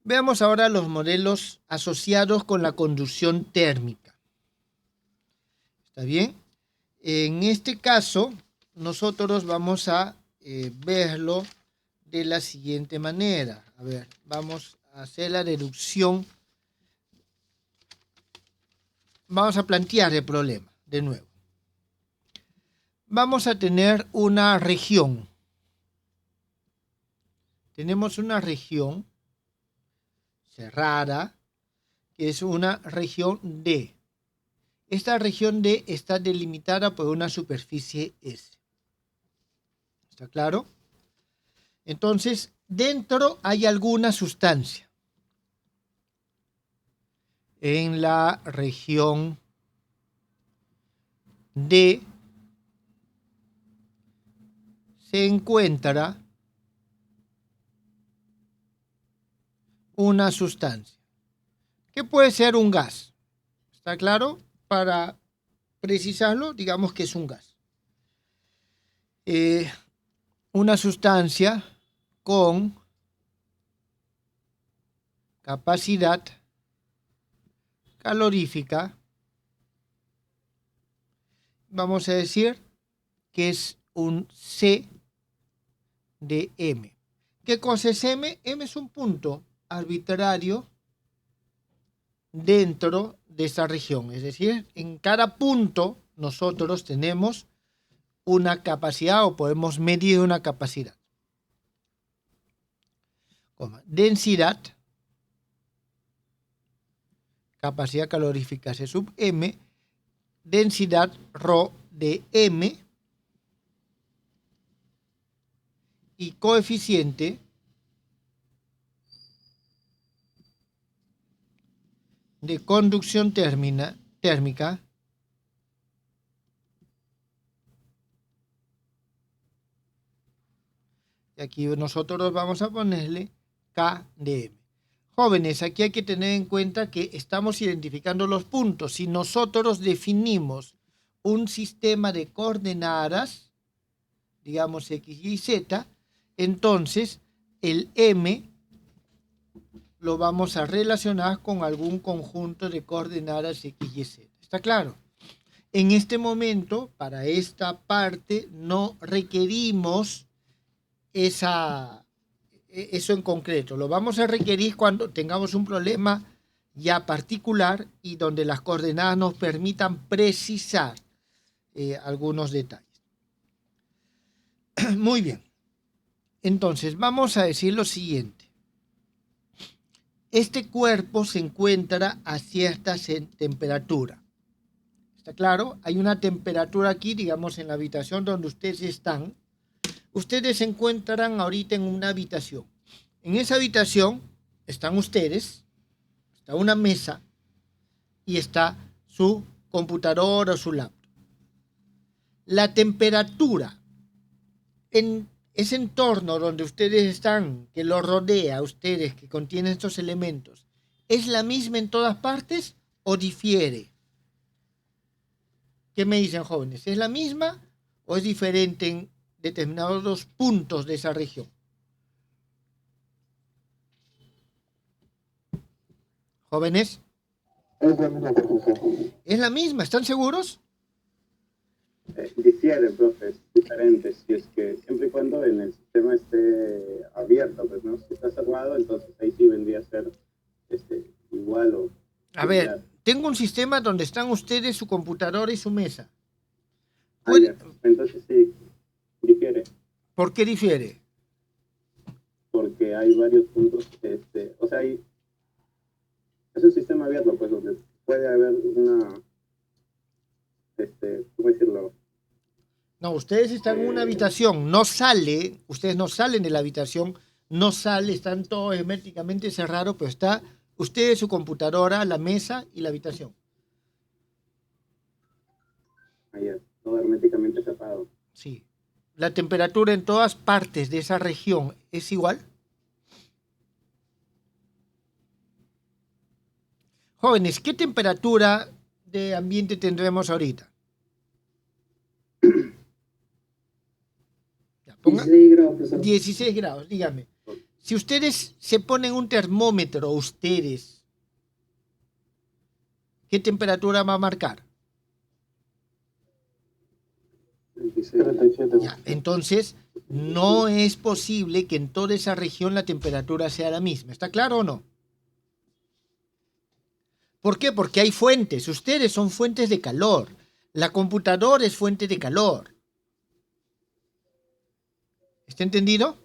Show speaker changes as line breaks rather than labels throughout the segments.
Veamos ahora los modelos asociados con la conducción térmica. ¿Está bien? En este caso, nosotros vamos a verlo de la siguiente manera. A ver, vamos a hacer la deducción. Vamos a plantear el problema de nuevo. Vamos a tener una región. Tenemos una región cerrada, que es una región D. Esta región D está delimitada por una superficie S. ¿Está claro? Entonces, dentro hay alguna sustancia. En la región D se encuentra una sustancia, que puede ser un gas. ¿Está claro? Para precisarlo, digamos que es un gas. Una sustancia con capacidad calorífica, vamos a decir que es un C de M. ¿Qué cosa es M? M es un punto arbitrario dentro de esa región. Es decir, en cada punto nosotros tenemos una capacidad o podemos medir una capacidad. Densidad, capacidad calorífica C sub M, densidad ρ de M y coeficiente de conducción térmica y aquí nosotros vamos a ponerle K de M. Jóvenes, aquí hay que tener en cuenta que estamos identificando los puntos. Si nosotros definimos un sistema de coordenadas, digamos X, Y, Z, entonces el M lo vamos a relacionar con algún conjunto de coordenadas X, Y, Z. ¿Está claro? En este momento, para esta parte, no requerimos eso en concreto. Lo vamos a requerir cuando tengamos un problema ya particular y donde las coordenadas nos permitan precisar algunos detalles. Muy bien. Entonces, vamos a decir lo siguiente. Este cuerpo se encuentra a cierta temperatura. ¿Está claro? Hay una temperatura aquí, digamos, en la habitación donde ustedes están. Ustedes se encuentran ahorita en una habitación. En esa habitación están ustedes, está una mesa y está su computadora o su laptop. La temperatura en ese entorno donde ustedes están, que lo rodea a ustedes, que contiene estos elementos, ¿es la misma en todas partes o difiere? ¿Qué me dicen, jóvenes? ¿Es la misma o es diferente en determinados puntos de esa región? Jóvenes. Es la misma, ¿están seguros?
Difiere, profe, es diferente, si es que siempre y cuando en el sistema esté abierto, pues no, si está cerrado, entonces ahí sí vendría a ser igual o...
A ver, tengo un sistema donde están ustedes, su computadora y su mesa.
Entonces sí, difiere.
¿Por qué difiere?
Porque hay varios puntos, o sea, es un sistema abierto, pues, donde puede haber una, ¿cómo decirlo?
No, ustedes están en una habitación, ustedes no salen de la habitación, están todos herméticamente cerrados, pero está ustedes, su computadora, la mesa y la habitación.
Ahí todo herméticamente cerrado.
Sí. ¿La temperatura en todas partes de esa región es igual? Jóvenes, ¿qué temperatura de ambiente tendremos ahorita?
16 grados, profesor.
16 grados, dígame. Si ustedes se ponen un termómetro, ustedes, ¿qué temperatura va a marcar?
37.
Ya, entonces, no es posible que en toda esa región la temperatura sea la misma. ¿Está claro o no? ¿Por qué? Porque hay fuentes. Ustedes son fuentes de calor. La computadora es fuente de calor. ¿Está entendido?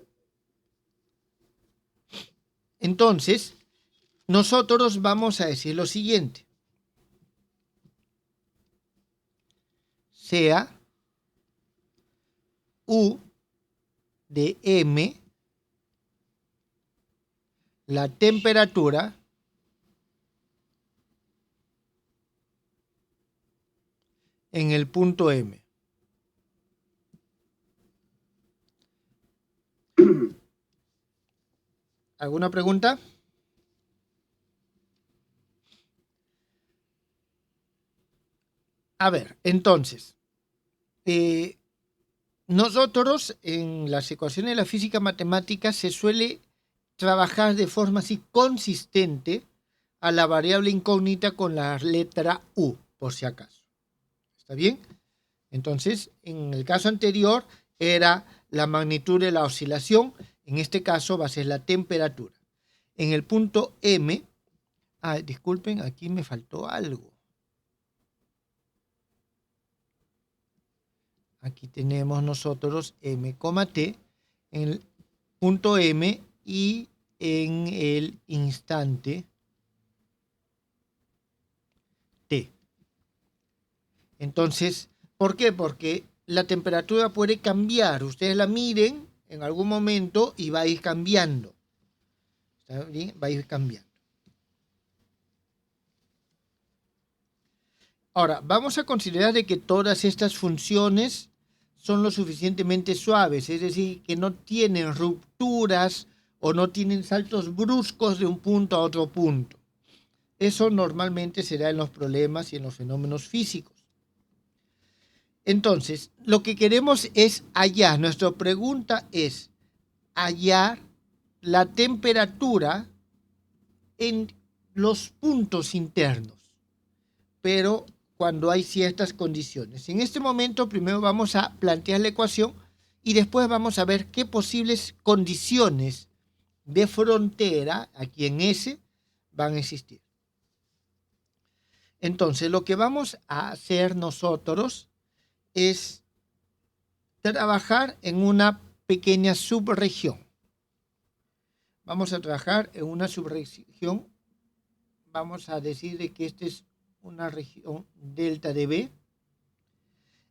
Entonces, nosotros vamos a decir lo siguiente. Sea U de M la temperatura en el punto M. ¿Alguna pregunta? A ver, entonces, nosotros en las ecuaciones de la física matemática se suele trabajar de forma así consistente a la variable incógnita con la letra U, por si acaso. ¿Está bien? Entonces, en el caso anterior era la magnitud de la oscilación, en este caso va a ser la temperatura. En el punto M, disculpen, aquí me faltó algo. Aquí tenemos nosotros M, T en el punto M y en el instante T. Entonces, ¿por qué? Porque la temperatura puede cambiar. Ustedes la miren en algún momento y va a ir cambiando. ¿Está bien? Va a ir cambiando. Ahora, vamos a considerar de que todas estas funciones son lo suficientemente suaves, es decir, que no tienen rupturas o no tienen saltos bruscos de un punto a otro punto. Eso normalmente se da en los problemas y en los fenómenos físicos. Entonces, lo que queremos es hallar, nuestra pregunta es hallar la temperatura en los puntos internos, pero cuando hay ciertas condiciones. En este momento primero vamos a plantear la ecuación y después vamos a ver qué posibles condiciones de frontera aquí en S van a existir. Entonces, lo que vamos a hacer nosotros es trabajar en una pequeña subregión. Vamos a trabajar en una subregión. Vamos a decir de que esta es una región delta de B.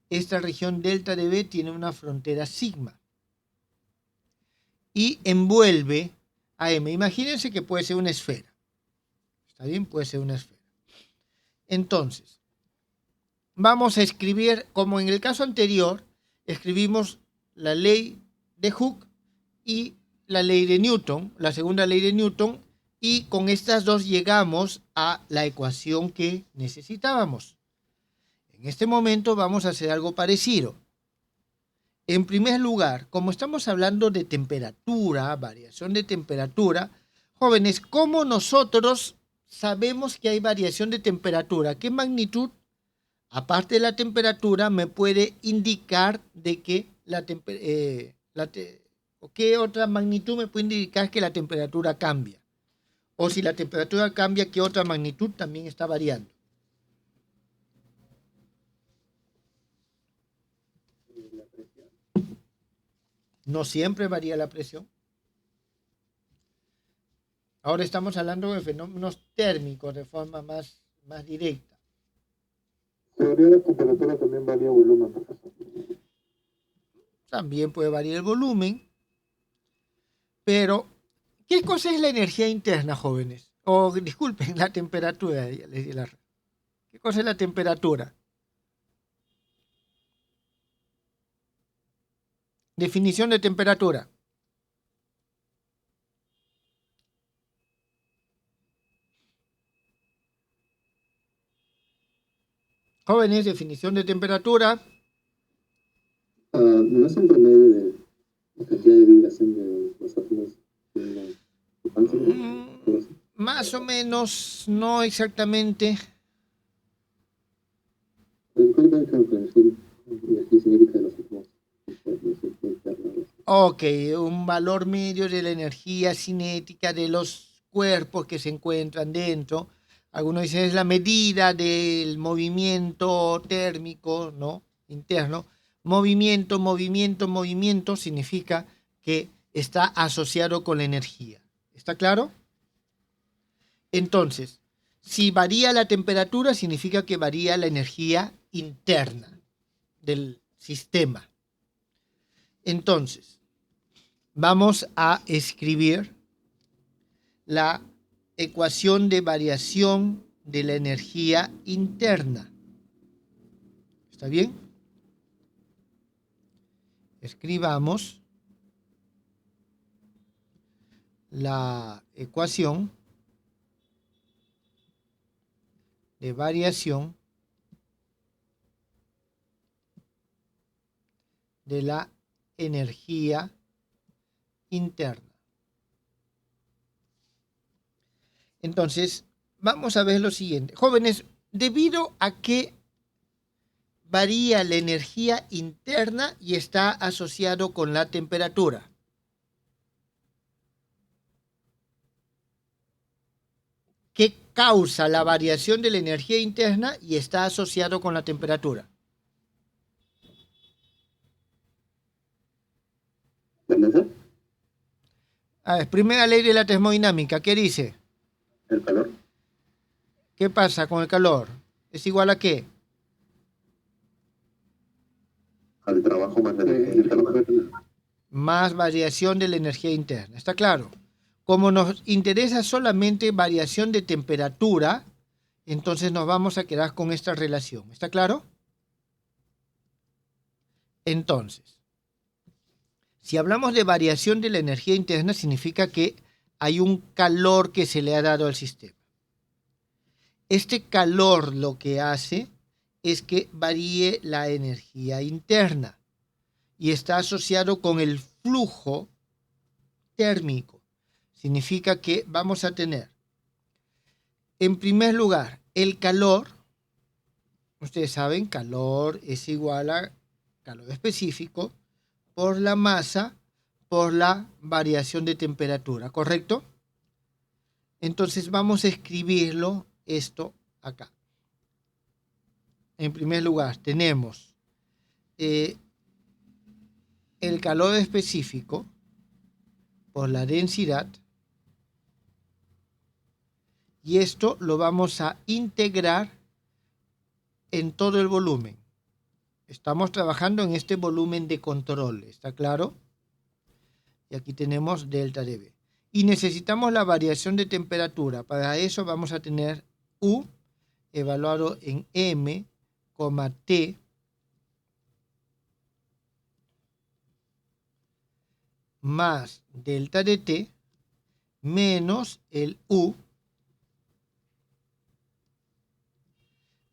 Esta región delta de B tiene una frontera sigma y envuelve a M. Imagínense que puede ser una esfera. ¿Está bien? Puede ser una esfera. Entonces, vamos a escribir, como en el caso anterior, escribimos la ley de Hooke y la ley de Newton, la segunda ley de Newton, y con estas dos llegamos a la ecuación que necesitábamos. En este momento vamos a hacer algo parecido. En primer lugar, como estamos hablando de temperatura, variación de temperatura, jóvenes, ¿cómo nosotros sabemos que hay variación de temperatura? ¿Qué magnitud, aparte de la temperatura, me puede indicar de que o qué otra magnitud me puede indicar que la temperatura cambia? O si la temperatura cambia, ¿qué otra magnitud también está variando?
La presión.
No siempre varía la presión. Ahora estamos hablando de fenómenos térmicos de forma más directa.
Teoría de temperatura también varía volumen, profesor.
También puede variar el volumen, pero ¿qué cosa es la energía interna, jóvenes? O disculpen, la temperatura. ¿Qué cosa es la temperatura? Definición de temperatura. Jóvenes, definición de temperatura.
No es un promedio de la cantidad de vibración de los átomos en la
Más o menos, no exactamente.
¿Cuál es la operación energía cinética de los átomos?
Ok, un valor medio de la energía cinética de los cuerpos que se encuentran dentro. Algunos dicen es la medida del movimiento térmico, ¿no? Interno. Movimiento, movimiento, movimiento significa que está asociado con la energía. ¿Está claro? Entonces, si varía la temperatura, significa que varía la energía interna del sistema. Entonces, vamos a escribir la ecuación de variación de la energía interna. ¿Está bien? Escribamos la ecuación de variación de la energía interna. Entonces, vamos a ver lo siguiente. Jóvenes, debido a que varía la energía interna y está asociado con la temperatura. ¿Qué causa la variación de la energía interna y está asociado con la temperatura? A ver, primera ley de la termodinámica, ¿qué dice?
El calor.
¿Qué pasa con el calor? ¿Es igual a qué?
Al trabajo más energía.
Más variación de la energía interna, ¿está claro? Como nos interesa solamente variación de temperatura, entonces nos vamos a quedar con esta relación, ¿está claro? Entonces, si hablamos de variación de la energía interna, significa que hay un calor que se le ha dado al sistema. Este calor lo que hace es que varíe la energía interna y está asociado con el flujo térmico. Significa que vamos a tener, en primer lugar, el calor. Ustedes saben, calor es igual a calor específico por la masa por la variación de temperatura, ¿correcto? Entonces vamos a escribirlo esto acá. En primer lugar, tenemos el calor específico por la densidad y esto lo vamos a integrar en todo el volumen. Estamos trabajando en este volumen de control, ¿está claro? Y aquí tenemos delta de B. Y necesitamos la variación de temperatura. Para eso vamos a tener U evaluado en M, T más delta de T menos el U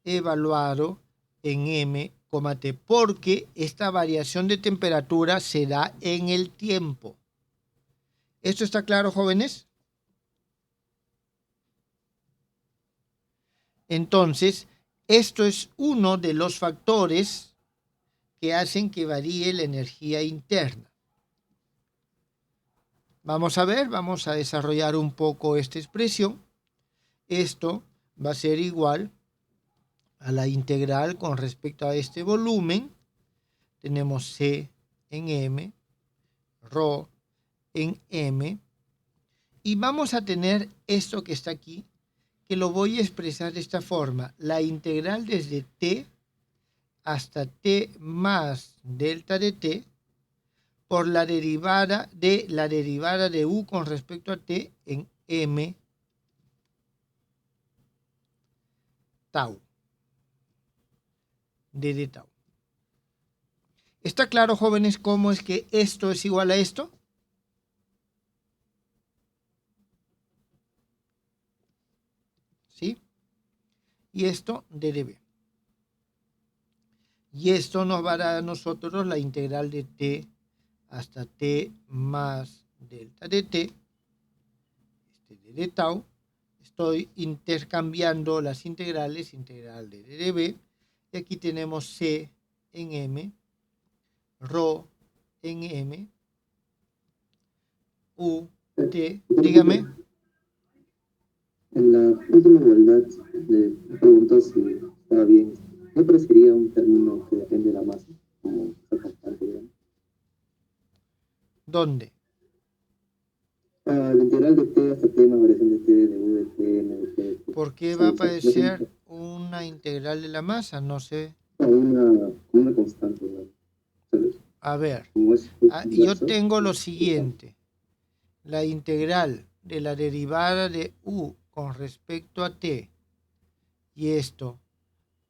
evaluado en M, T, porque esta variación de temperatura se da en el tiempo. ¿Esto está claro, jóvenes? Entonces, esto es uno de los factores que hacen que varíe la energía interna. Vamos a ver, vamos a desarrollar un poco esta expresión. Esto va a ser igual a la integral con respecto a este volumen. Tenemos C en M, ρ en M, y vamos a tener esto que está aquí, que lo voy a expresar de esta forma. La integral desde T hasta T más delta de T por la derivada de U con respecto a T en M tau de tau. ¿Está claro, jóvenes, cómo es que esto es igual a esto? ¿Sí? Y esto d de B. Y esto nos va a dar a nosotros la integral de T hasta T más delta de T, d de tau, Estoy intercambiando las integrales, integral de d de b, y aquí tenemos c en m, rho en m, u, t, dígame.
En la última igualdad le preguntó si estaba bien. ¿No parecería un término que depende de la masa? Como esa constante, digamos.
¿Dónde?
La integral de t hasta t más variación de t, de u, de t, n, de t. De t.
¿Por qué
Sí,
va a
o sea,
aparecer una integral de la masa? No sé.
una constante, ¿no? ¿Sabes?
A ver,
Como es
yo
inverso,
tengo lo siguiente. La integral de la derivada de u con respecto a t y esto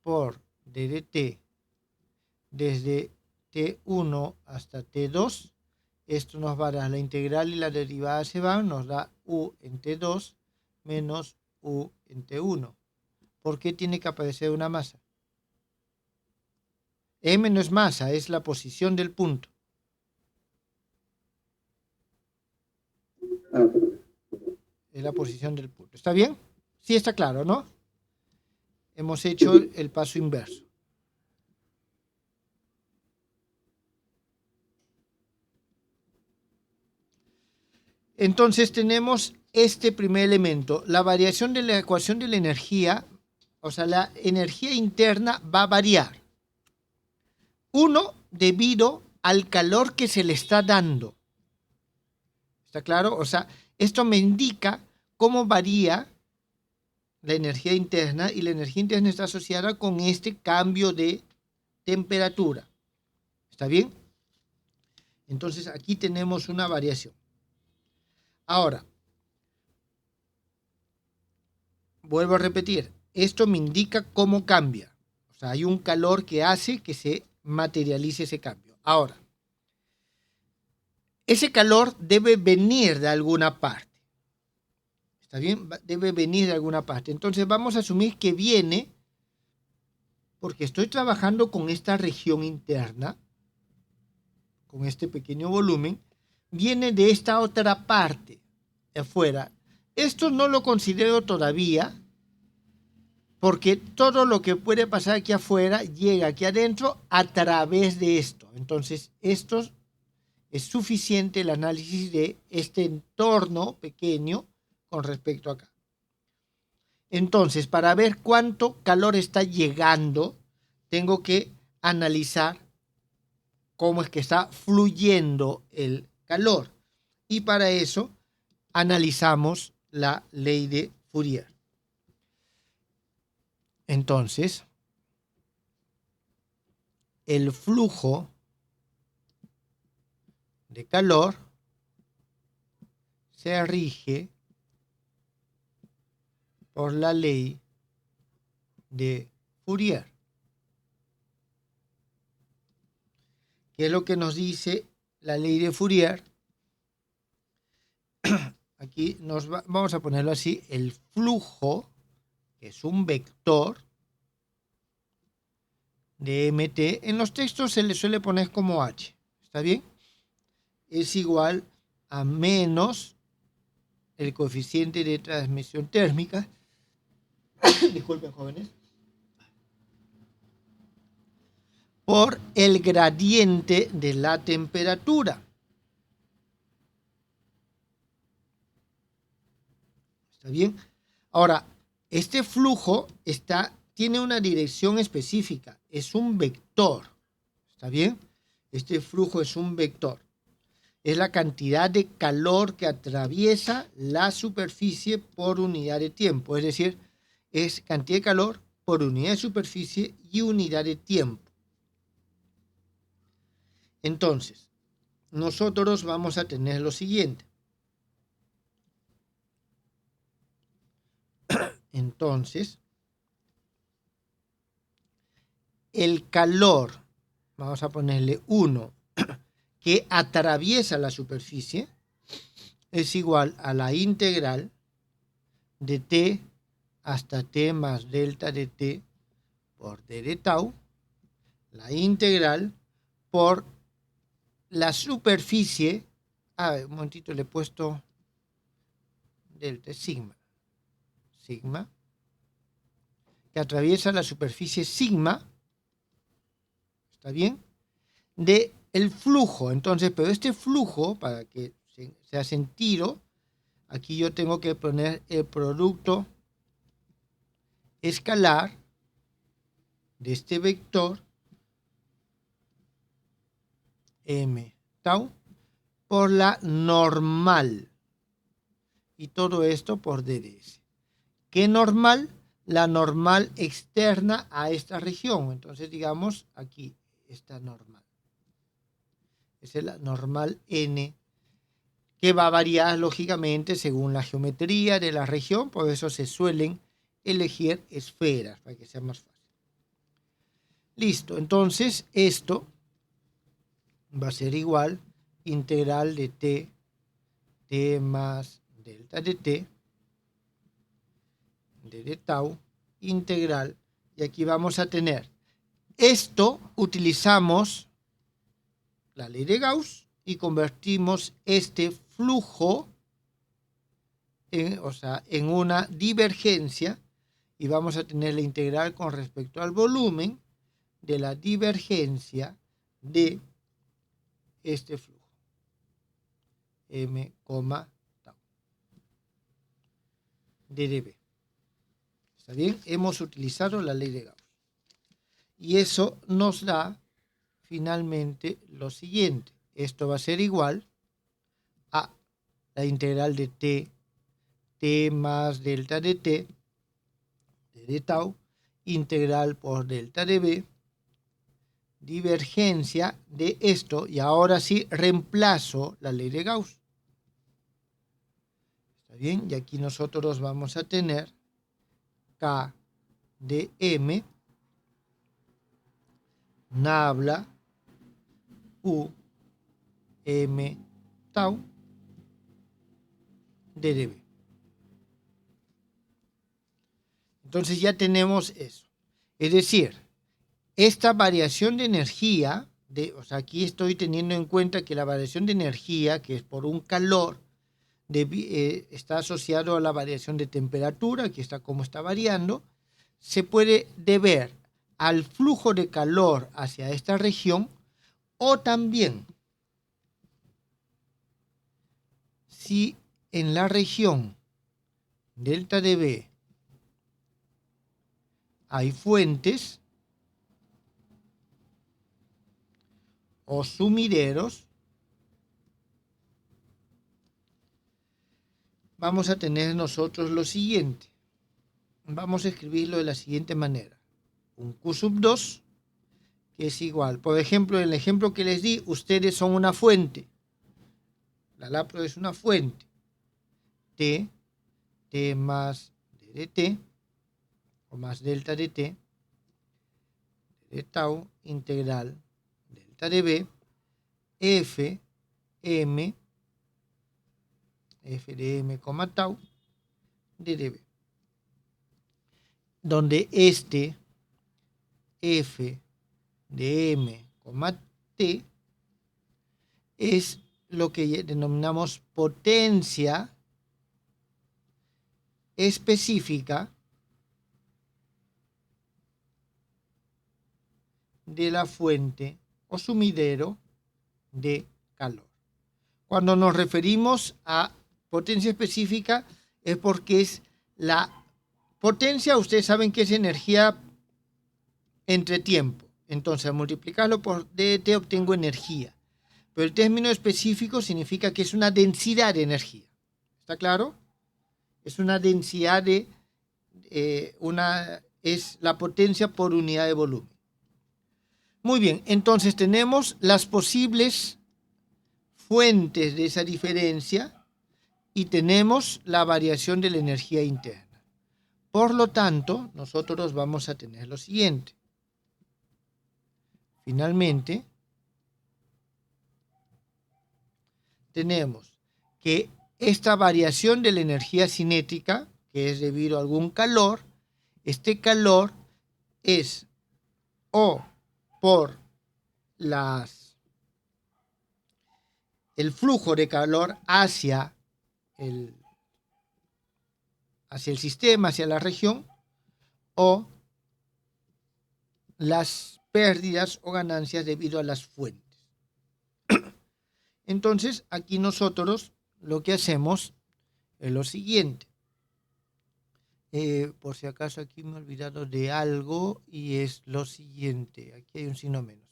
por d de t desde t1 hasta t2, esto nos va a dar la integral y la derivada se van, nos da u en t2 menos u en t1. ¿Por qué tiene que aparecer una masa? M no es masa, es la posición del punto.
perdón.
Es la posición del punto. ¿Está bien? Sí está claro, ¿no? Hemos
Sí,
hecho
sí.
el paso inverso. Entonces tenemos este primer elemento, la variación de la ecuación de la energía, o sea, la energía interna va a variar. Uno, debido al calor que se le está dando. ¿Está claro? O sea, esto me indica cómo varía la energía interna, y la energía interna está asociada con este cambio de temperatura. ¿Está bien? Entonces aquí tenemos una variación. Ahora, vuelvo a repetir, esto me indica cómo cambia. O sea, hay un calor que hace que se materialice ese cambio. Ahora, ese calor debe venir de alguna parte. ¿Está bien? Debe venir de alguna parte. Entonces vamos a asumir que viene porque estoy trabajando con esta región interna, con este pequeño volumen, viene de esta otra parte, de afuera. Esto no lo considero todavía, porque todo lo que puede pasar aquí afuera llega aquí adentro a través de esto. Entonces, esto es suficiente el análisis de este entorno pequeño con respecto a acá. Entonces, para ver cuánto calor está llegando, tengo que analizar cómo es que está fluyendo el calor. Y para eso analizamos la ley de Fourier. Entonces, el flujo de calor se rige por la ley de Fourier. ¿Qué es lo que nos dice la ley de Fourier? Aquí vamos a ponerlo así, el flujo, que es un vector de mt, en los textos se le suele poner como h, ¿está bien? Es igual a menos el coeficiente de transmisión térmica, disculpen jóvenes, por el gradiente de la temperatura. ¿Está bien? Ahora, este flujo tiene una dirección específica, es un vector. ¿Está bien? Este flujo es un vector. Es la cantidad de calor que atraviesa la superficie por unidad de tiempo. Es decir, es cantidad de calor por unidad de superficie y unidad de tiempo. Entonces, nosotros vamos a tener lo siguiente. Entonces, el calor, vamos a ponerle 1, que atraviesa la superficie, es igual a la integral de t hasta t más delta de t por d de tau, la integral por la superficie, un momentito, le he puesto delta sigma, sigma, que atraviesa la superficie sigma, ¿está bien? De el flujo. Entonces, pero este flujo, para que sea sentido, aquí yo tengo que poner el producto escalar de este vector m tau por la normal. Y todo esto por dds. ¿Qué normal? La normal externa a esta región. Entonces, digamos, aquí está normal. Esa es la normal n, que va a variar lógicamente según la geometría de la región. Por eso se suelen elegir esferas, para que sea más fácil. Listo. Entonces, esto va a ser igual integral de t más delta de t, de tau, integral, y aquí vamos a tener esto, utilizamos la ley de Gauss y convertimos este flujo en una divergencia, y vamos a tener la integral con respecto al volumen de la divergencia de este flujo m, tau de dB. ¿Está bien? Hemos utilizado la ley de Gauss. Y eso nos da finalmente lo siguiente. Esto va a ser igual a la integral de t más delta de t, de tau, integral por delta de b, divergencia de esto, y ahora sí reemplazo la ley de Gauss. ¿Está bien? Y aquí nosotros vamos a tener K de m, nabla, u, m, tau, de dB. Entonces ya tenemos eso. Es decir, esta variación de energía, aquí estoy teniendo en cuenta que la variación de energía, que es por un calor, está asociado a la variación de temperatura, aquí está cómo está variando, se puede deber al flujo de calor hacia esta región, o también si en la región delta dB hay fuentes o sumideros, vamos a tener nosotros lo siguiente. Vamos a escribirlo de la siguiente manera. Un Q sub 2, que es igual. Por ejemplo, en el ejemplo que les di, ustedes son una fuente. La lapro es una fuente. T más ddt, o más delta de t, de tau, integral delta de b, f de m, tau, de dB. Donde este f de m, t es lo que denominamos potencia específica de la fuente o sumidero de calor. Cuando nos referimos a potencia específica es porque es la potencia, ustedes saben que es energía entre tiempo. Entonces, al multiplicarlo por dt obtengo energía. Pero el término específico significa que es una densidad de energía. ¿Está claro? Es una densidad es la potencia por unidad de volumen. Muy bien, entonces tenemos las posibles fuentes de esa diferencia y tenemos la variación de la energía interna. Por lo tanto, nosotros vamos a tener lo siguiente. Finalmente, tenemos que esta variación de la energía cinética, que es debido a algún calor, este calor es o por el flujo de calor hacia hacia el sistema, hacia la región, o las pérdidas o ganancias debido a las fuentes. Entonces, aquí nosotros lo que hacemos es lo siguiente. Por si acaso aquí me he olvidado de algo y es lo siguiente. Aquí hay un signo menos.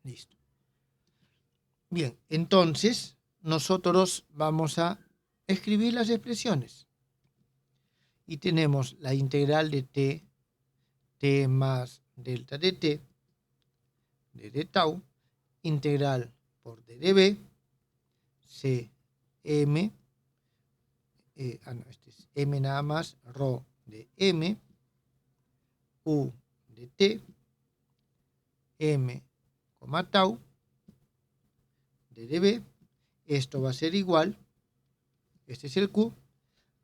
Listo. Bien, entonces nosotros vamos a escribir las expresiones. Y tenemos la integral de t más delta de t, de tau, integral por d de b, c, m, este es m nada más, rho de m, u de t, m, tau, d de b. Esto va a ser igual, este es el q,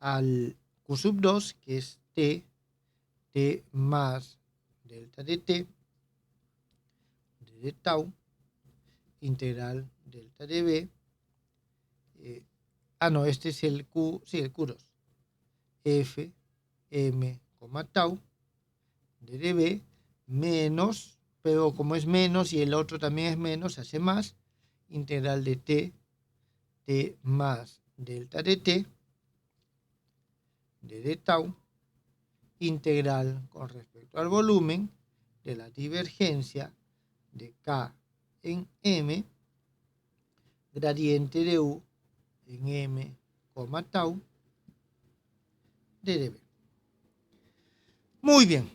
al q sub 2, que es t más delta de t, de tau, integral delta de b, este es el q, sí, el q2, f, m, tau, de b, menos, pero como es menos y el otro también es menos, hace más, integral de t más delta de t, de tau, integral con respecto al volumen de la divergencia de K en M, gradiente de U en M, tau, de dB. Muy bien,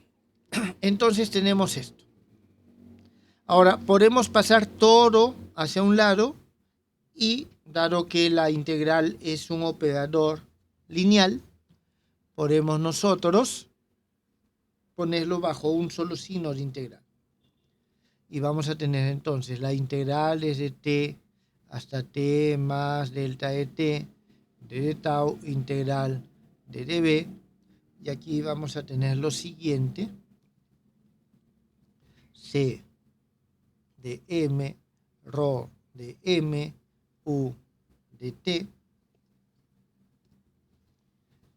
entonces tenemos esto. Ahora podemos pasar todo hacia un lado y, dado que la integral es un operador lineal, podemos nosotros ponerlo bajo un solo signo de integral. Y vamos a tener entonces la integral desde t hasta t más delta de t, de tau, integral de dB. Y aquí vamos a tener lo siguiente. C de m, rho de m, u de t,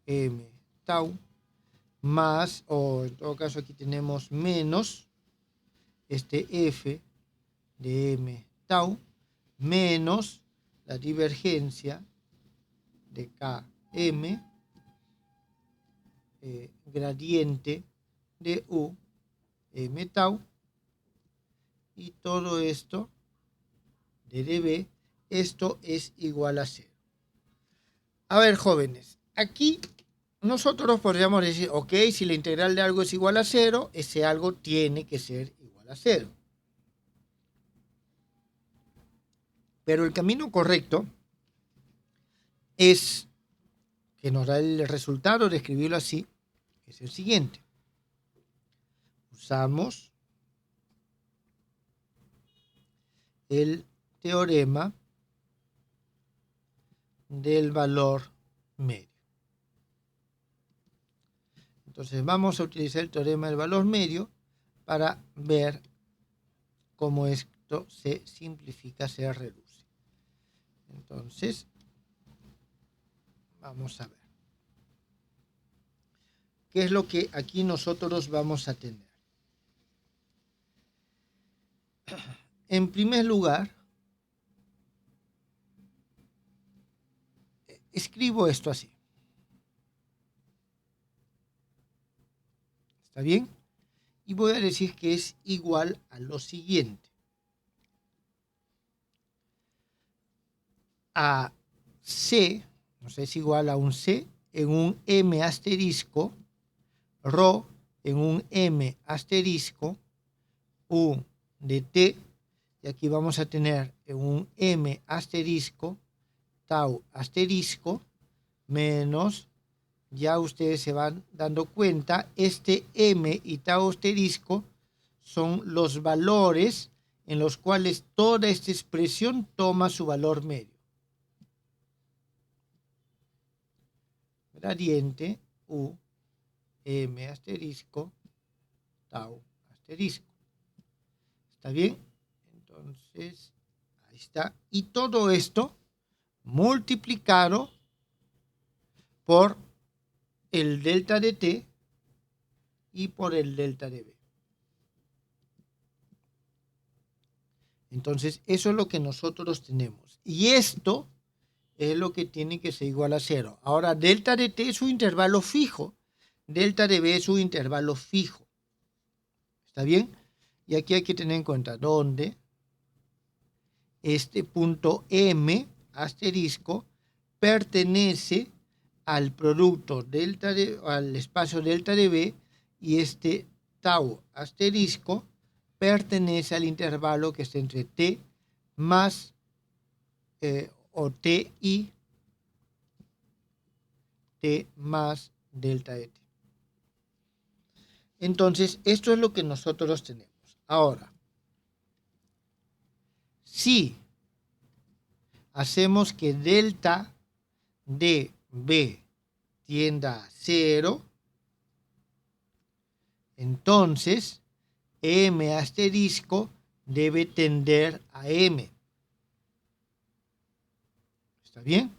m tau, más, o en todo caso aquí tenemos menos, este f de m tau, menos la divergencia de km, gradiente de u, m tau, y todo esto de dB, esto es igual a 0. A ver, jóvenes, aquí nosotros podríamos decir, ok, si la integral de algo es igual a 0, ese algo tiene que ser igual a 0. Pero el camino correcto es, que nos da el resultado de escribirlo así, es el siguiente. Usamos el teorema del valor medio. Entonces vamos a utilizar el teorema del valor medio para ver cómo esto se simplifica, se reduce. Entonces, vamos a ver. ¿Qué es lo que aquí nosotros vamos a tener? En primer lugar, escribo esto así. ¿Está bien? Y voy a decir que es igual a lo siguiente. A C, no sé, es igual a un C en un M asterisco, rho en un M asterisco, U de T, y aquí vamos a tener en un M asterisco, tau asterisco, menos, ya ustedes se van dando cuenta, este M y tau asterisco son los valores en los cuales toda esta expresión toma su valor medio. Gradiente U, M asterisco, tau asterisco. ¿Está bien? Entonces, ahí está. Y todo esto multiplicado por el delta de t y por el delta de b. Entonces, eso es lo que nosotros tenemos. Y esto es lo que tiene que ser igual a 0. Ahora, delta de t es un intervalo fijo. Delta de b es un intervalo fijo. ¿Está bien? Y aquí hay que tener en cuenta donde este punto m asterisco pertenece al producto delta de, al espacio delta de b, y este tau asterisco pertenece al intervalo que está entre t más o t y t más delta de t. Entonces, esto es lo que nosotros tenemos. Ahora, si hacemos que delta de b tienda a 0, entonces m asterisco debe tender a m. ¿Está bien?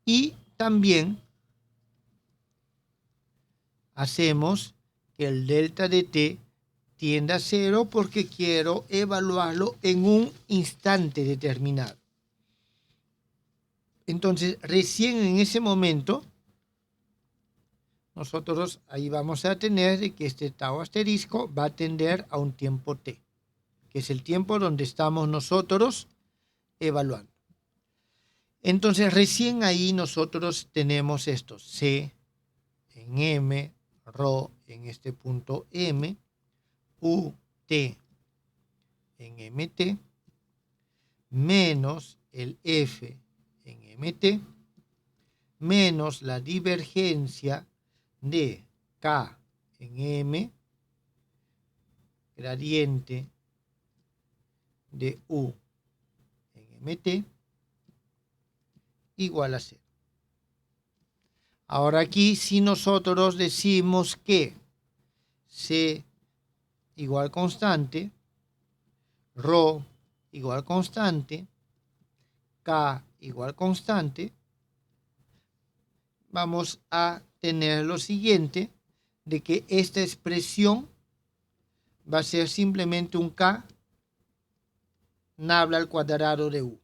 Y también hacemos que el delta de t tienda a 0 porque quiero evaluarlo en un instante determinado. Entonces, recién en ese momento, nosotros ahí vamos a tener de que este tau asterisco va a tender a un tiempo t, que es el tiempo donde estamos nosotros evaluando. Entonces, recién ahí nosotros tenemos esto, c en m, ρ en este punto m, ut en mt, menos el f en mt, menos la divergencia de k en m, gradiente de u en mt, igual a 0. Ahora aquí, si nosotros decimos que c igual constante, ρ igual constante, k igual constante, vamos a tener lo siguiente, de que esta expresión va a ser simplemente un k nabla al cuadrado de u.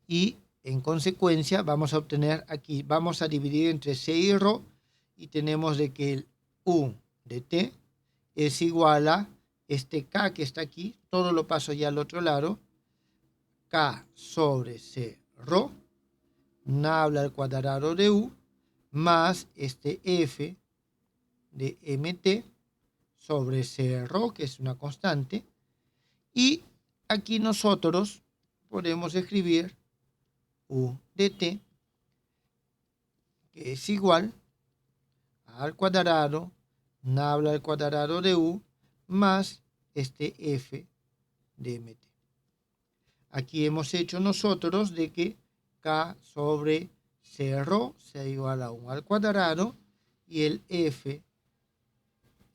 Y en consecuencia vamos a obtener aquí, vamos a dividir entre c y ρ, y tenemos de que el u de t es igual a este k que está aquí, todo lo paso ya al otro lado, k sobre c ρ, nabla al cuadrado de u, más este f de mt sobre c ρ, que es una constante, y aquí nosotros podemos escribir u de t, que es igual al cuadrado, nabla al cuadrado de u, más este f de mt. Aquí hemos hecho nosotros de que k sobre c ρ sea igual a 1 al cuadrado, y el f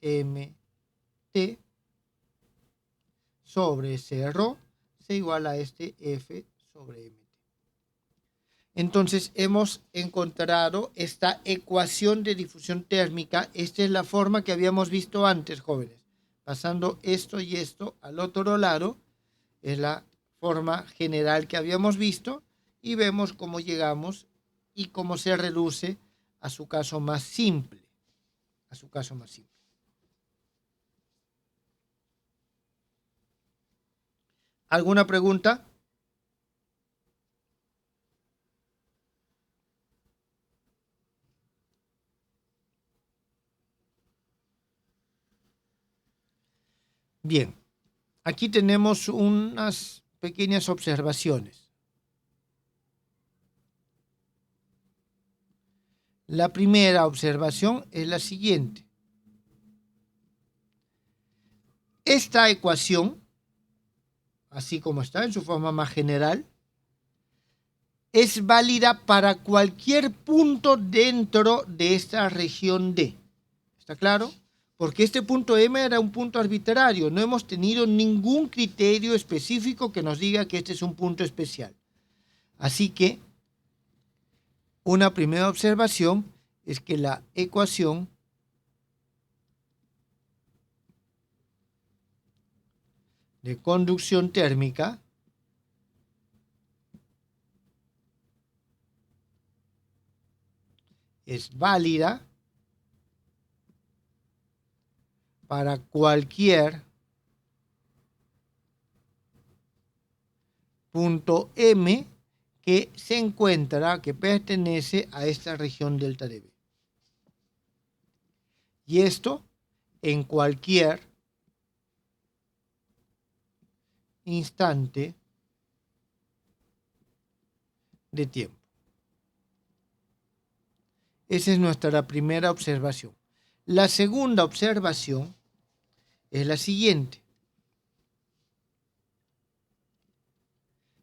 mt sobre c ρ sea igual a este f sobre mt. Entonces hemos encontrado esta ecuación de difusión térmica. Esta es la forma que habíamos visto antes, jóvenes. Pasando esto y esto al otro lado, es la forma general que habíamos visto, y vemos cómo llegamos y cómo se reduce a su caso más simple. A su caso más simple. ¿Alguna pregunta? Bien, aquí tenemos unas pequeñas observaciones. La primera observación es la siguiente. Esta ecuación, así como está en su forma más general, es válida para cualquier punto dentro de esta región D. ¿Está claro? Porque este punto M era un punto arbitrario. No hemos tenido ningún criterio específico que nos diga que este es un punto especial. Así que Una primera observación es que la ecuación de conducción térmica es válida para cualquier punto M que se encuentra, que pertenece a esta región delta de B. Y esto en cualquier instante de tiempo. Esa es nuestra primera observación. La segunda observación es la siguiente.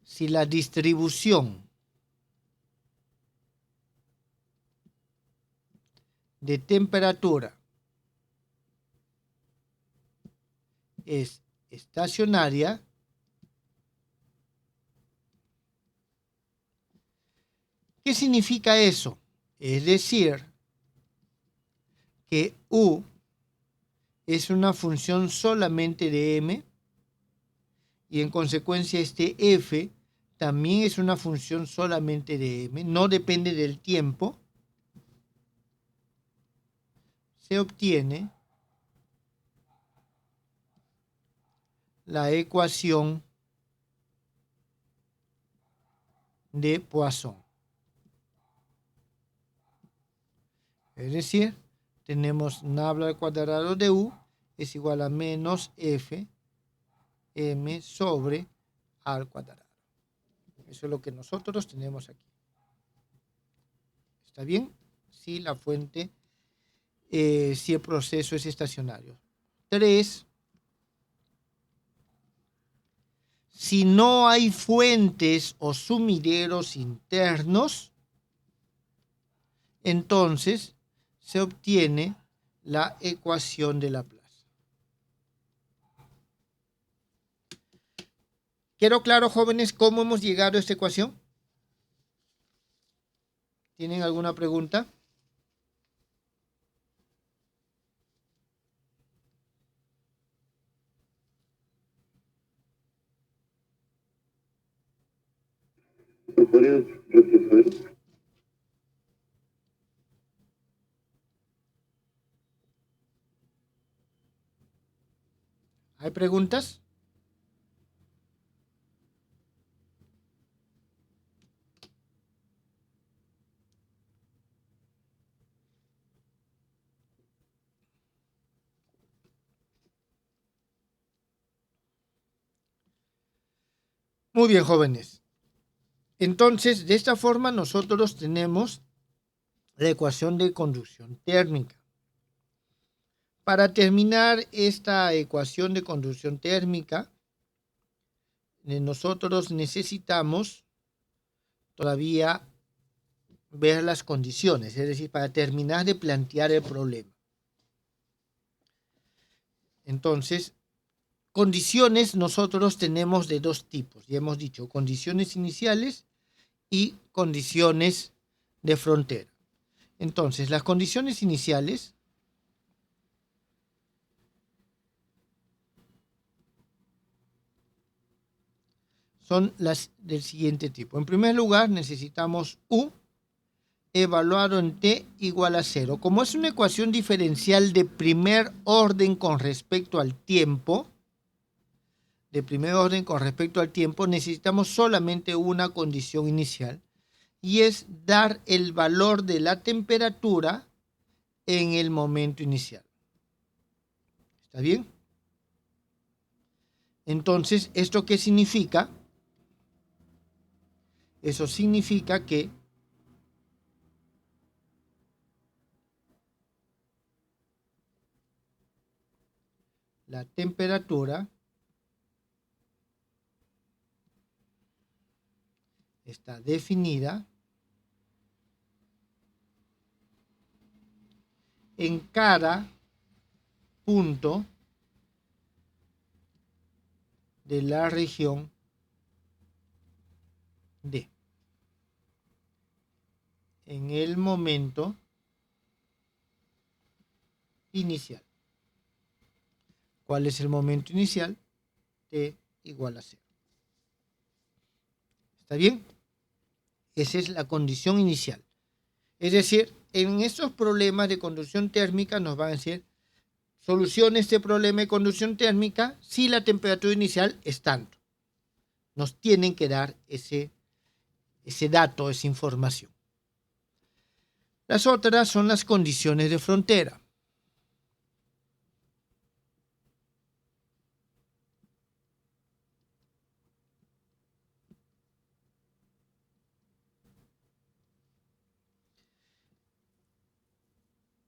Si la distribución de temperatura es estacionaria, ¿qué significa eso? Es decir, que U es una función solamente de M y en consecuencia este F también es una función solamente de M, no depende del tiempo, se obtiene la ecuación de Poisson. Es decir, tenemos nabla al cuadrado de U es igual a menos F M sobre A al cuadrado. Eso es lo que nosotros tenemos aquí. ¿Está bien? Si la fuente, si el proceso es estacionario. 3. Si no hay fuentes o sumideros internos, entonces se obtiene la ecuación de Laplace. ¿Quedó claro, jóvenes, cómo hemos llegado a esta ecuación? ¿Tienen alguna pregunta?
¿Podrías repetir?
¿Hay preguntas? Muy bien, jóvenes. Entonces, de esta forma nosotros tenemos la ecuación de conducción térmica. Para terminar esta ecuación de conducción térmica, nosotros necesitamos todavía ver las condiciones, es decir, para terminar de plantear el problema. Entonces, condiciones nosotros tenemos de dos tipos, ya hemos dicho, condiciones iniciales y condiciones de frontera. Entonces, las condiciones iniciales son las del siguiente tipo. En primer lugar, necesitamos U evaluado en t igual a 0. Como es una ecuación diferencial de primer orden con respecto al tiempo, necesitamos solamente una condición inicial, y es dar el valor de la temperatura en el momento inicial. ¿Está bien? Entonces, ¿esto qué significa? Eso significa que la temperatura está definida en cada punto de la región D. en el momento inicial. ¿Cuál es el momento inicial? T igual a 0. ¿Está bien? Esa es la condición inicial. Es decir, en estos problemas de conducción térmica nos van a decir, solucione este problema de conducción térmica si la temperatura inicial es tanto. Nos tienen que dar ese dato, esa información. Las otras son las condiciones de frontera.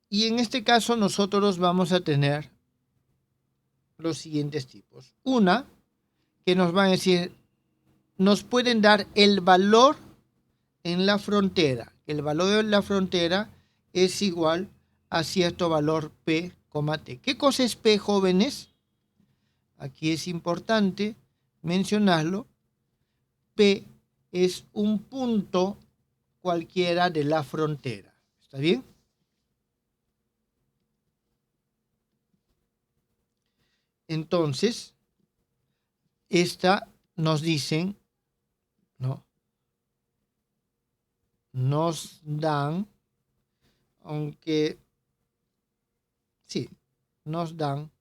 Y en este caso nosotros vamos a tener los siguientes tipos. Una, que nos van a decir, nos pueden dar el valor en la frontera. El valor en la frontera es igual a cierto valor P, T. ¿Qué cosa es P, jóvenes? Aquí es importante mencionarlo. P es un punto cualquiera de la frontera. ¿Está bien? Entonces, esta nos dicen, ¿no? Nos dan, aunque, sí, nos dan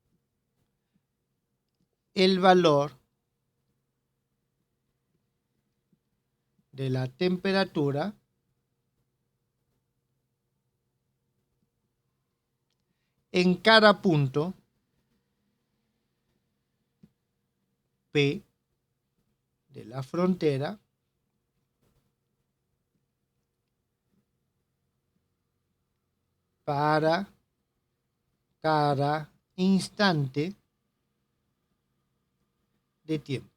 el valor de la temperatura en cada punto P de la frontera para cada instante de tiempo.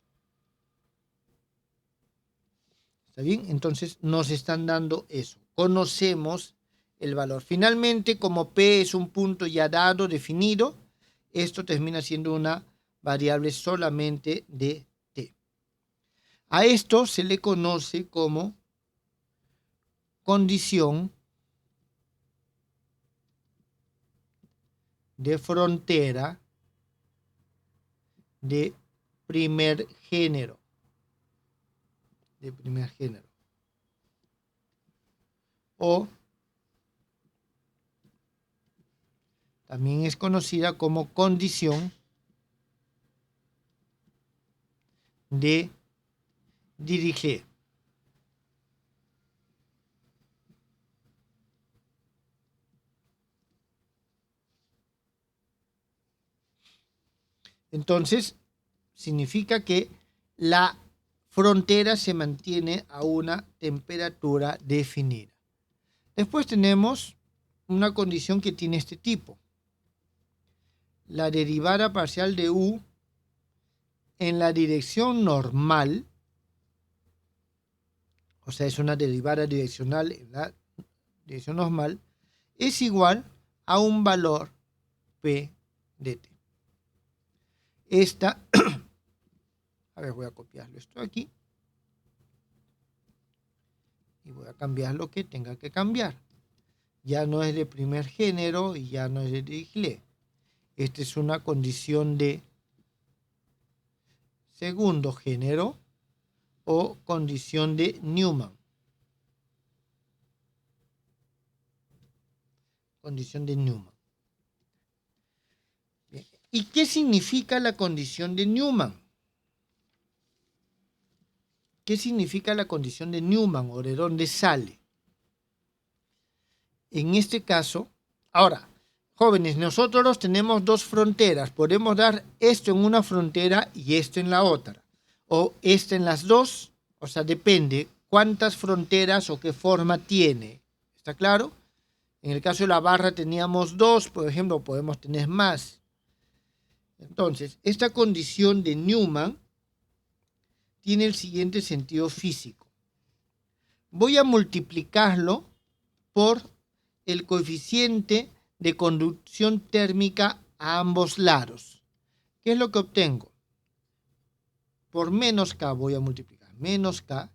¿Está bien? Entonces nos están dando eso. Conocemos el valor. Finalmente, como P es un punto ya dado, definido, esto termina siendo una variable solamente de T. A esto se le conoce como condición de frontera de primer género. O también es conocida como condición de Dirichlet. Entonces, significa que la frontera se mantiene a una temperatura definida. Después tenemos una condición que tiene este tipo. La derivada parcial de U en la dirección normal, o sea, es una derivada direccional en la dirección normal, es igual a un valor P de T. Esta, a ver, voy a copiarlo esto aquí y voy a cambiar lo que tenga que cambiar. Ya no es de primer género y ya no es de Dirichlet. Esta es una condición de segundo género o condición de Newman. Condición de Newman. Bien. ¿Y qué significa la condición de Newman? ¿Qué significa la condición de Newman o de dónde sale? En este caso, ahora, jóvenes, nosotros tenemos dos fronteras. Podemos dar esto en una frontera y esto en la otra. O esto en las dos, o sea, depende cuántas fronteras o qué forma tiene. ¿Está claro? En el caso de la barra teníamos dos, por ejemplo, podemos tener más. Entonces, esta condición de Newman tiene el siguiente sentido físico. Voy a multiplicarlo por el coeficiente de conducción térmica a ambos lados. ¿Qué es lo que obtengo? Por menos K voy a multiplicar. Menos K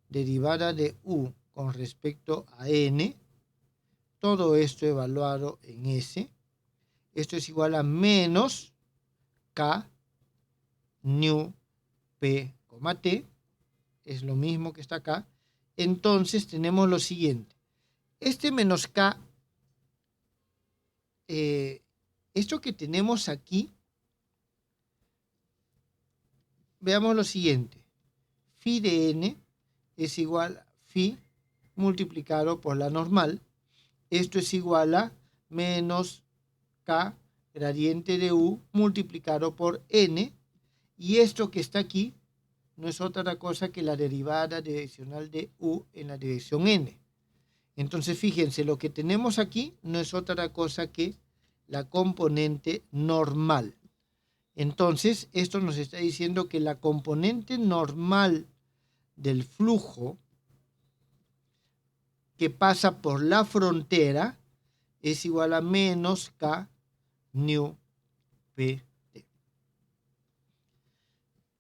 derivada de U, con respecto a n, todo esto evaluado en S. Esto es igual a menos K nu P, T. Es lo mismo que está acá. Entonces tenemos lo siguiente. Este menos K, esto que tenemos aquí, veamos lo siguiente. Phi de n es igual a phi multiplicado por la normal. Esto es igual a menos K gradiente de U multiplicado por n. Y esto que está aquí no es otra cosa que la derivada direccional de U en la dirección n. Entonces, fíjense, lo que tenemos aquí no es otra cosa que la componente normal. Entonces, esto nos está diciendo que la componente normal del flujo que pasa por la frontera es igual a menos K nu P T.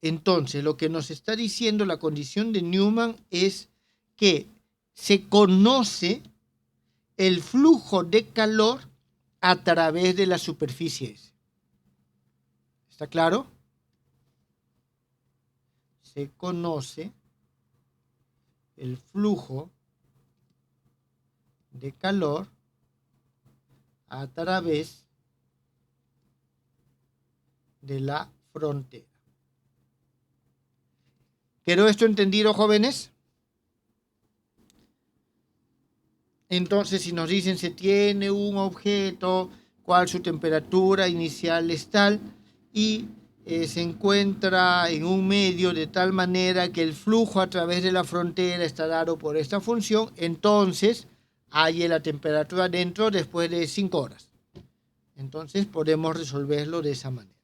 Entonces, lo que nos está diciendo la condición de Newman es que se conoce el flujo de calor a través de la superficie S. ¿Está claro? Se conoce el flujo de calor a través de la frontera. ¿Quedó esto entendido, jóvenes? Entonces, si nos dicen se tiene un objeto, cuál su temperatura inicial es tal, y se encuentra en un medio de tal manera que el flujo a través de la frontera está dado por esta función, entonces hay la temperatura dentro después de 5 horas. Entonces podemos resolverlo de esa manera.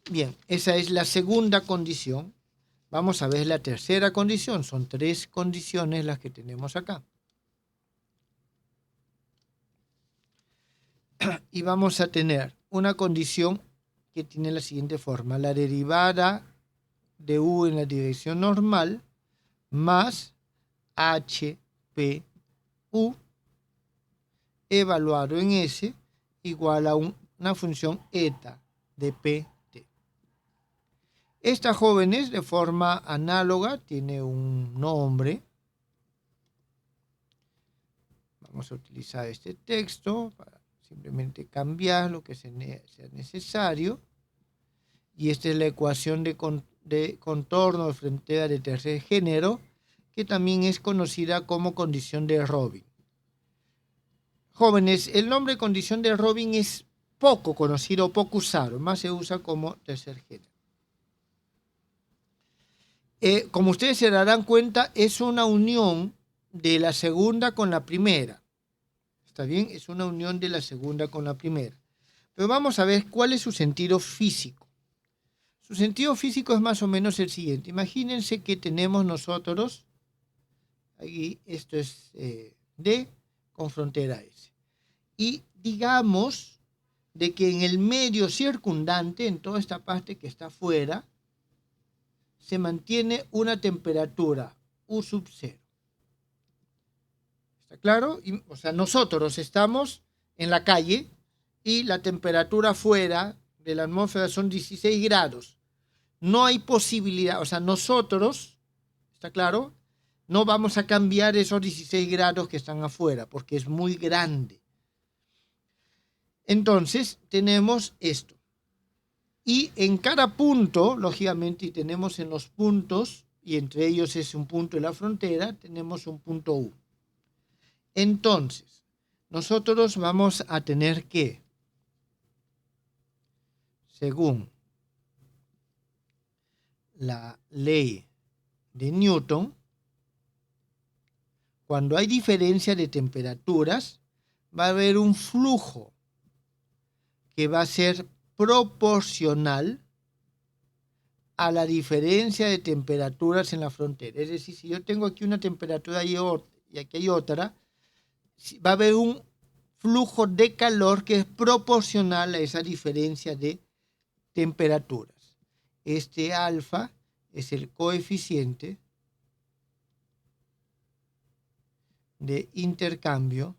Bien, esa es la segunda condición. Vamos a ver la tercera condición. Son 3 condiciones las que tenemos acá. Y vamos a tener una condición que tiene la siguiente forma. La derivada de U en la dirección normal más HPU evaluado en S igual a una función eta de PT. Esta, jóvenes, de forma análoga, tiene un nombre. Vamos a utilizar este texto para simplemente cambiar lo que sea necesario. Y esta es la ecuación de contorno de frontera de tercer género, que también es conocida como condición de Robin. Jóvenes, el nombre condición de Robin es poco conocido, poco usado, más se usa como tercer género. Como ustedes se darán cuenta, es una unión de la segunda con la primera. ¿Está bien? Es una unión de la segunda con la primera. Pero vamos a ver cuál es su sentido físico. Su sentido físico es más o menos el siguiente. Imagínense que tenemos nosotros, aquí esto es D con frontera S. Y digamos de que en el medio circundante, en toda esta parte que está afuera, se mantiene una temperatura U sub 0. ¿Está claro? O sea, nosotros estamos en la calle y la temperatura afuera de la atmósfera son 16 grados. No hay posibilidad, o sea, nosotros, ¿está claro? No vamos a cambiar esos 16 grados que están afuera porque es muy grande. Entonces, tenemos esto. Y en cada punto, lógicamente, y tenemos en los puntos, y entre ellos es un punto de la frontera, tenemos un punto U. Entonces, nosotros vamos a tener que, según la ley de Newton, cuando hay diferencia de temperaturas, va a haber un flujo que va a ser proporcional a la diferencia de temperaturas en la frontera. Es decir, si yo tengo aquí una temperatura y aquí hay otra, va a haber un flujo de calor que es proporcional a esa diferencia de temperaturas. Este alfa es el coeficiente de intercambio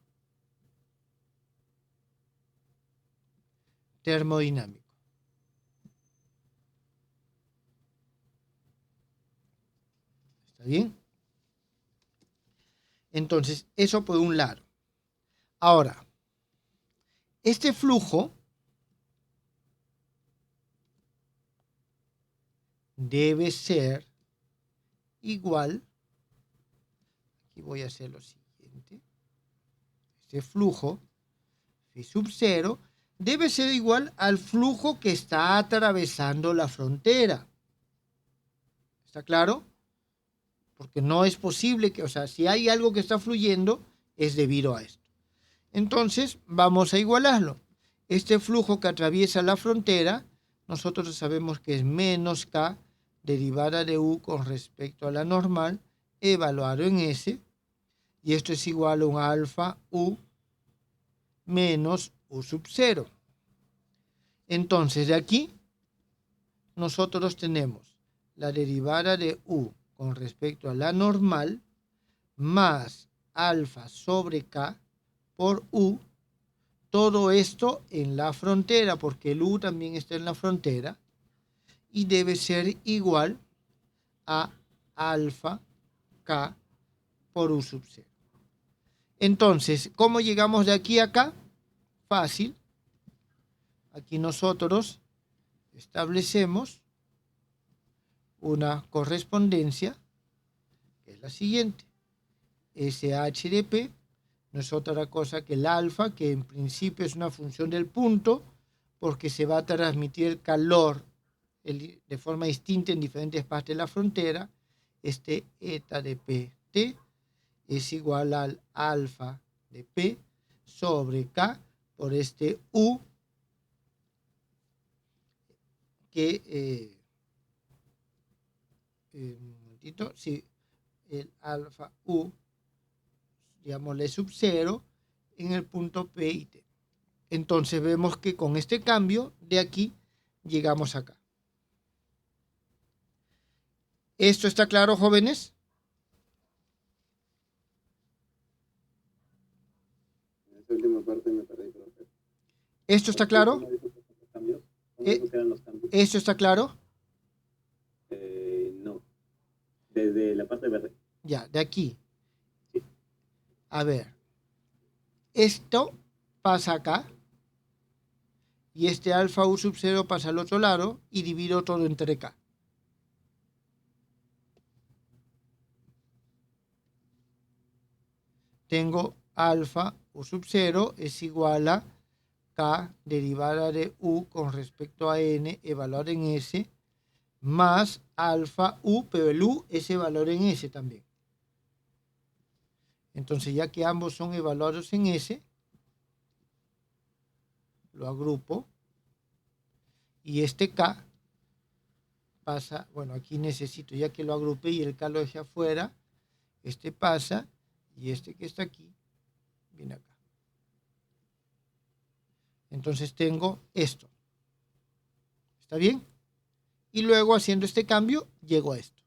termodinámico. ¿Está bien? Entonces, eso por un lado. Ahora, este flujo debe ser igual, aquí voy a hacer lo siguiente, este flujo phi sub 0 debe ser igual al flujo que está atravesando la frontera. ¿Está claro? Porque no es posible que, o sea, si hay algo que está fluyendo, es debido a esto. Entonces, vamos a igualarlo. Este flujo que atraviesa la frontera, nosotros sabemos que es menos K derivada de U con respecto a la normal, evaluado en S, y esto es igual a un alfa U menos U sub 0. Entonces, de aquí, nosotros tenemos la derivada de U con respecto a la normal, más alfa sobre K por U, todo esto en la frontera, porque el U también está en la frontera, y debe ser igual a alfa K por U sub 0. Entonces, ¿cómo llegamos de aquí a acá? Fácil. Aquí nosotros establecemos una correspondencia, que es la siguiente. SH de P no es otra cosa que el alfa, que en principio es una función del punto, porque se va a transmitir el calor de forma distinta en diferentes partes de la frontera. Este eta de PT es igual al alfa de P sobre K por este U, que un momentito, sí, el alfa U, digámosle sub 0, en el punto P y T. Entonces vemos que con este cambio de aquí llegamos acá. ¿Esto está claro, jóvenes?
En esa última parte me perdí, profe.
¿Esto está claro?
¿Cómo dijo que los cambios? ¿Cómo dijo que eran los cambios?
¿Esto está claro?
No. Desde la parte verde.
Ya, de aquí. A ver. Esto pasa acá. Y este alfa U sub 0 pasa al otro lado y divido todo entre K. Tengo alfa U sub 0 es igual a K derivada de U con respecto a N evaluado en S más alfa U, pero el U es evaluado en S también. Entonces, ya que ambos son evaluados en S, lo agrupo y este K pasa, bueno, aquí necesito, ya que lo agrupé y el K lo dejé afuera, este pasa y este que está aquí viene acá. Entonces tengo esto. ¿Está bien? Y luego haciendo este cambio, llego a esto.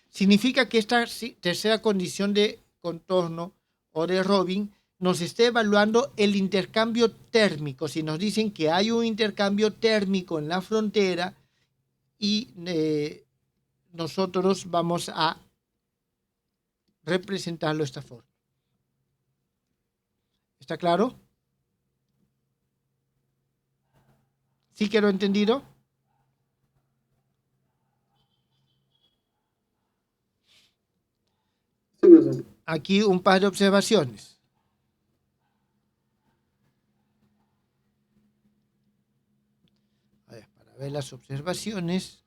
Significa que esta tercera condición de contorno o de Robin nos está evaluando el intercambio térmico. Si nos dicen que hay un intercambio térmico en la frontera y nosotros vamos a representarlo de esta forma. ¿Está claro? ¿Sí quedó entendido?
Sí, profesor.
Aquí un par de observaciones. A ver, para ver las observaciones.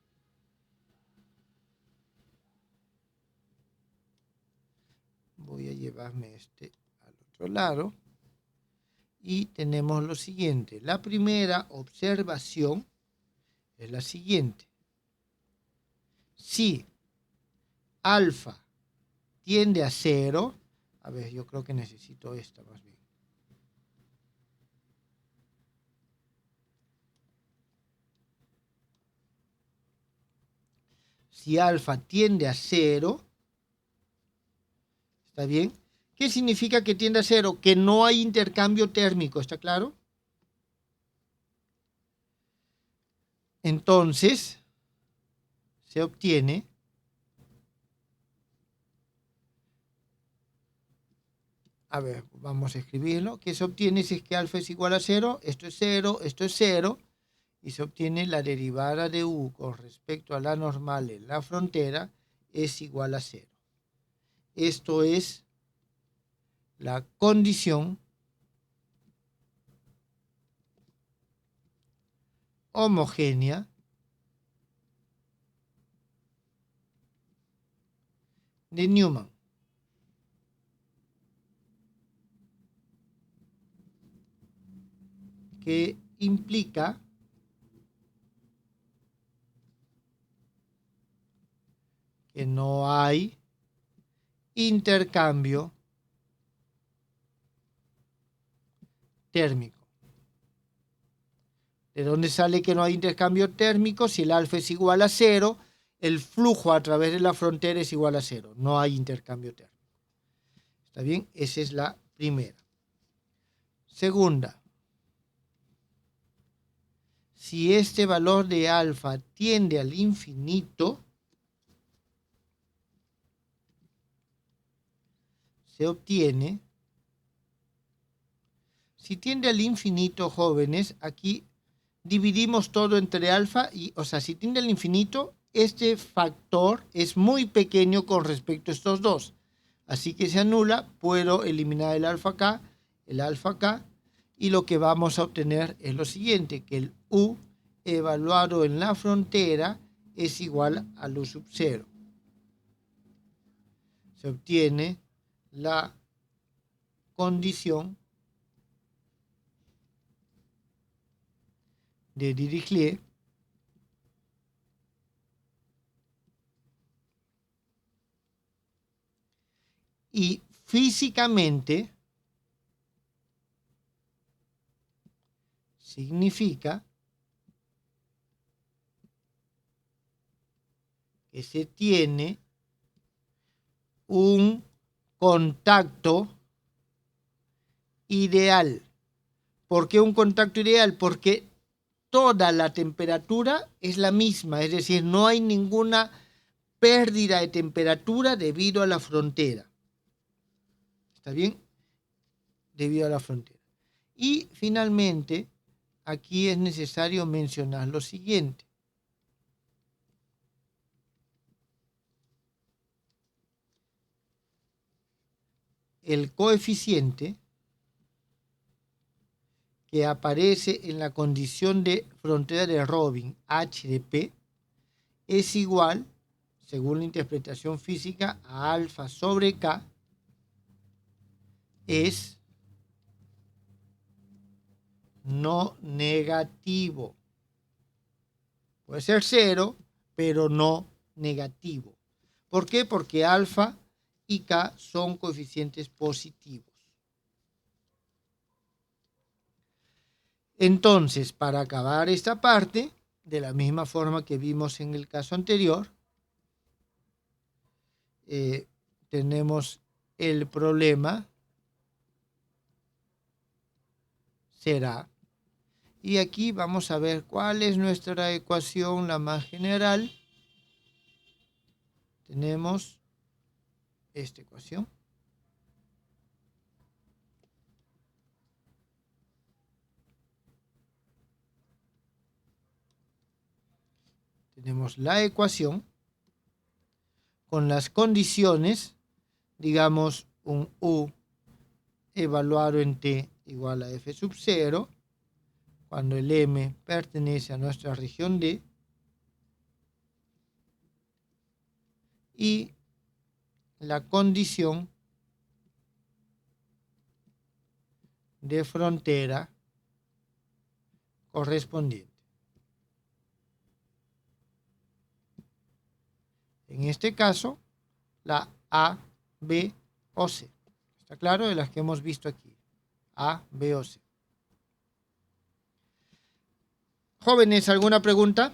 Voy a llevarme este al otro lado. Y tenemos lo siguiente. La primera observación es la siguiente. Si alfa tiende a 0, a ver, yo creo que necesito esta más bien. Si alfa tiende a 0, ¿Está bien? ¿Qué significa que tiende a cero? Que no hay intercambio térmico, ¿está claro? Entonces, se obtiene a ver, vamos a escribirlo. ¿Qué se obtiene si es que alfa es igual a 0? Esto es 0, esto es 0. Y se obtiene la derivada de u con respecto a la normal en la frontera es igual a 0. Esto es la condición homogénea de Newman. Que implica que no hay intercambio térmico. ¿De dónde sale que no hay intercambio térmico? Si el alfa es igual a 0, el flujo a través de la frontera es igual a 0. No hay intercambio térmico. ¿Está bien? Esa es la primera. Segunda. Si este valor de alfa tiende al infinito, se obtiene. Si tiende al infinito, jóvenes, aquí dividimos todo entre alfa y, o sea, si tiende al infinito, este factor es muy pequeño con respecto a estos dos. Así que se anula, puedo eliminar el alfa acá, y lo que vamos a obtener es lo siguiente, que el u evaluado en la frontera es igual al u sub 0. Se obtiene la condición de Dirichlet y físicamente significa que se tiene un contacto ideal. ¿Por qué un contacto ideal? Porque toda la temperatura es la misma, es decir, no hay ninguna pérdida de temperatura debido a la frontera. ¿Está bien? Debido a la frontera. Y finalmente, aquí es necesario mencionar lo siguiente. El coeficiente que aparece en la condición de frontera de Robin, H de P, es igual, según la interpretación física, a alfa sobre K, es no negativo. Puede ser 0, pero no negativo. ¿Por qué? Porque alfa y K son coeficientes positivos. Entonces, para acabar esta parte, de la misma forma que vimos en el caso anterior, tenemos el problema será, y aquí vamos a ver cuál es nuestra ecuación, la más general. Tenemos esta ecuación. Tenemos la ecuación con las condiciones, digamos, un u evaluado en t igual a f sub 0, cuando el m pertenece a nuestra región D, y la condición de frontera correspondiente. En este caso, la A, B o C. ¿Está claro? De las que hemos visto aquí. A, B o C. Jóvenes, ¿alguna pregunta?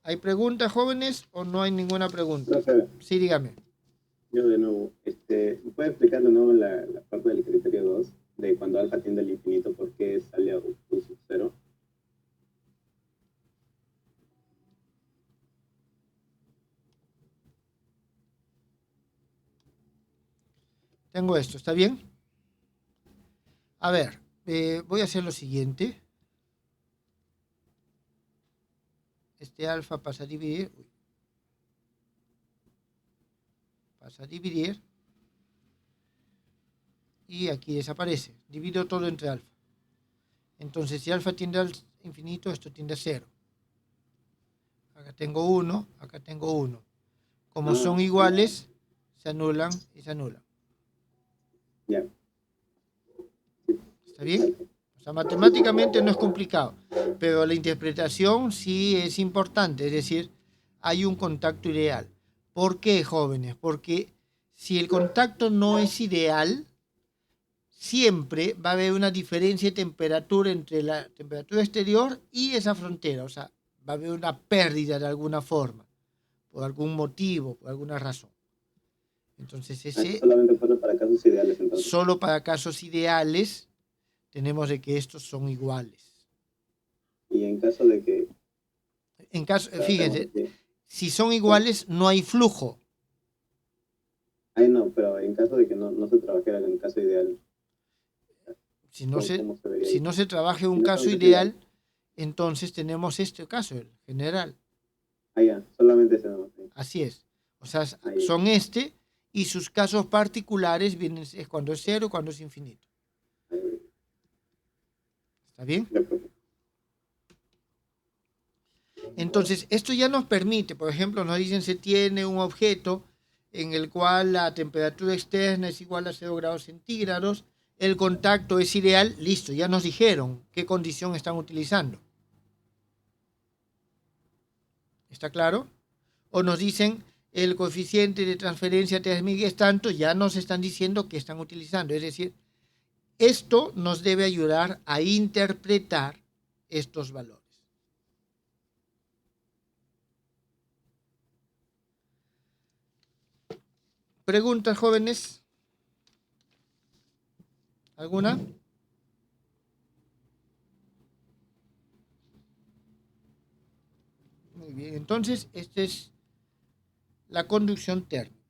¿Hay preguntas, jóvenes, o no hay ninguna pregunta?
Profe,
Sí, dígame.
yo de nuevo, ¿me puede explicar de nuevo la parte del criterio 2 de cuando alfa tiende al infinito, por qué sale a U sub 0?
Tengo esto, ¿está bien? A ver, voy a hacer lo siguiente. Este alfa pasa a dividir. Pasa a dividir. Y aquí desaparece. Divido todo entre alfa. Entonces, si alfa tiende al infinito, esto tiende a 0. Acá tengo 1, acá tengo 1. Como son iguales, se anulan y se anulan.
Ya.
¿Está bien? O sea, matemáticamente no es complicado, pero la interpretación sí es importante, es decir, hay un contacto ideal. ¿Por qué, jóvenes? Porque si el contacto no es ideal, siempre va a haber una diferencia de temperatura entre la temperatura exterior y esa frontera, o sea, va a haber una pérdida de alguna forma, por algún motivo, por alguna razón. Entonces, ese
Solamente fueron para casos ideales, entonces.
solo para casos ideales tenemos de que estos son iguales.
Y en caso de que...
En caso, fíjense,
Sí.
si son iguales no hay flujo.
Ay, no, pero en caso de que no se trabajara en el caso ideal,
Si no se,
¿cómo se vería
si
ahí?
no se trabaja un
No
caso
solamente
ideal, entonces tenemos este caso, el general.
Ah, ya, solamente ese no. Sí.
Así es. O sea,
Ahí.
son este y sus casos particulares vienen es cuando es 0, cuando es infinito.
Ahí.
¿Está bien?
Ya, profe.
Entonces, esto ya nos permite, por ejemplo, nos dicen se tiene un objeto en el cual la temperatura externa es igual a 0 grados centígrados, el contacto es ideal, listo, ya nos dijeron qué condición están utilizando. ¿Está claro? O nos dicen el coeficiente de transferencia térmica es tanto, ya nos están diciendo qué están utilizando. Es decir, esto nos debe ayudar a interpretar estos valores. ¿Preguntas, jóvenes? ¿Alguna? Muy bien, entonces esta es la conducción térmica.